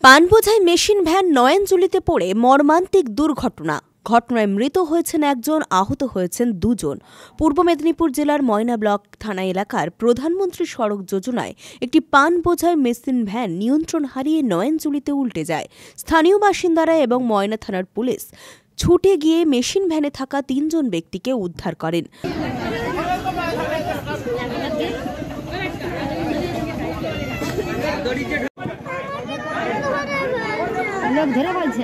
পানবোঝাই machine van নয়নজুলিতে পড়ে মর্মান্তিক দুর্ঘটনা। ঘটনায় মৃত হয়েছেন একজন, আহত হয়েছেন দুজন। পূর্ব মেদিনীপুর জেলার ময়না ব্লক থানা এলাকার প্রধানমন্ত্রী সড়ক যোজনায় একটি পানবোঝাই মেশিন ভ্যান নিয়ন্ত্রণ হারিয়ে নয়নজুলিতে উল্টে যায়। স্থানীয় বাসিন্দারা এবং ময়না থানার পুলিশ ছুটে গিয়ে মেশিন ভ্যানে থাকা ৩ জন ব্যক্তিকে উদ্ধার করেন। लोग धरे বলছে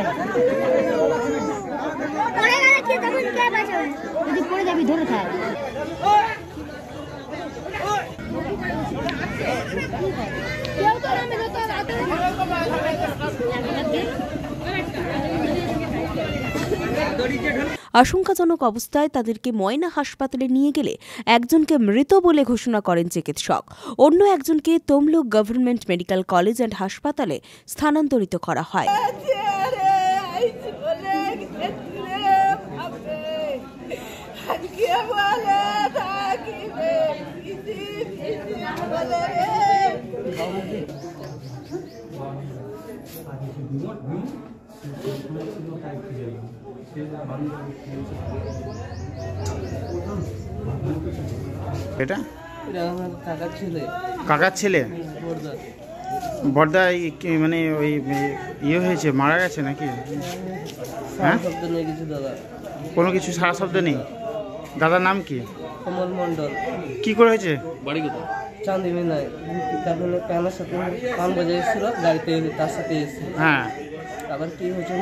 পড়ে গেলে কি তখন কে বাঁচাবে? যদি পড়ে যাবি ধরে থাক। কেউ তো নামে তো রাতে আশঙ্কাজনক অবস্থায় তাদেরকে ময়না হাসপাতালে নিয়ে গেলে একজনকে মৃত বলে ঘোষণা করেন চিকিৎসক। অন্য একজনকে Tamluk government medical college and হাসপাতালে স্থানান্তরিত করা হয়। এটা কাকার ছেলে বড়দা মানে ওই ইয়ে হয়েছে, মারা গেছে নাকি? হ্যাঁ, কোনো কিছু সারা শব্দ নেই। দাদার নাম কি? কমল মন্ডল। কি করে হয়েছে? বাড়ি কোথায়? চাঁদিনী নাই, তারপরে কানার সাথে পান বাজে এসেছিল, গাড়িতে তার সাথে এসেছে। হ্যাঁ, আবার কি হয়েছে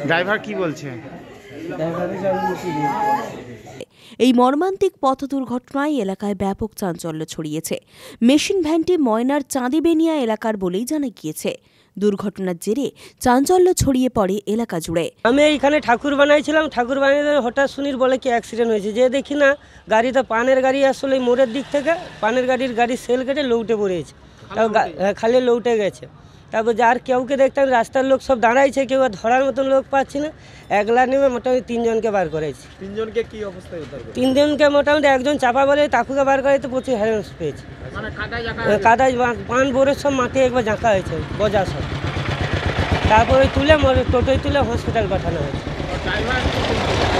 ড্রাইভার কি বলছে? ড্রাইভারে জানি। এই মর্মান্তিক পথ দুর্ঘটনায় এলাকায় ব্যাপক চাঞ্চল্য ছড়িয়েছে। মেশিন ভ্যানটি ময়নার চাঁদিবেনিয়া এলাকার বলেই জানা গিয়েছে। দুর্ঘটনার জেরে চাঞ্চল্য ছড়িয়ে পড়ে এলাকা জুড়ে। আমি এইখানে ঠাকুর বানাইছিলাম, ঠাকুর বানিয়ে হঠাৎ শুনির বলে কি অ্যাক্সিডেন্ট হয়েছে। যে দেখি না গাড়িটা পানের গাড়ি আসলে মোড়ের দিক থেকে পানের গাড়ির সেল কেটে লৌটে পড়েছে, তাও খালি লৌটে গেছে। তারপর যার কেউকে দেখতাম রাস্তার লোক সব দাঁড়াইছে, কেউ ধরার মতন লোক পাচ্ছি না। একলা নেমে মোটামুটি 3 জনকে বার করেছি। 3 জনকে কি অবস্থায়? 3 জনকে মোটামুটি একজন চাপা বলে তাকুকে বার করাইতে প্রচুর হ্যারাস পেয়েছে। কাদায় পান বোরের সব মাঠে একবার জাঁকা হয়েছে, বজা সব। তারপরে তুলে টোটোয় তুলে হসপিটাল পাঠানো হয়েছে।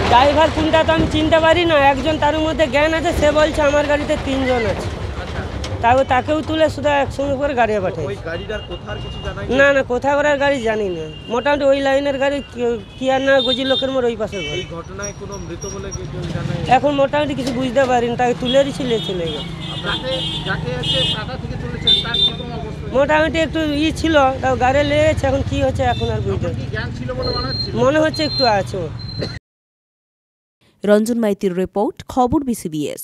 ড্রাইভার কোনটা তো আমি চিনতে পারি না, একজন তার মধ্যে জ্ঞান আছে, সে বলছে আমার গাড়িতে 3 জন আছে। তারপর তাকেও তুলে শুধু একসঙ্গে করে গাড়ি পাঠাই। না না, কোথায় ওর গাড়ি জানি না, মোটামুটি ওই লাইনের গাড়ি কি আর না গজি লোকের মোড় ওই পাশে। এখন মোটামুটি কিছু বুঝতে পারিনি, তাকে তুলে দিয়েছিল চলে গেল। মোটামুটি একটু ছিল, তাও গাড়ি লেগেছে, এখন কি হচ্ছে এখন আর বুঝতে মনে হচ্ছে একটু আছে। রঞ্জন মাইতির রিপোর্ট, খবর বিসিবিএস।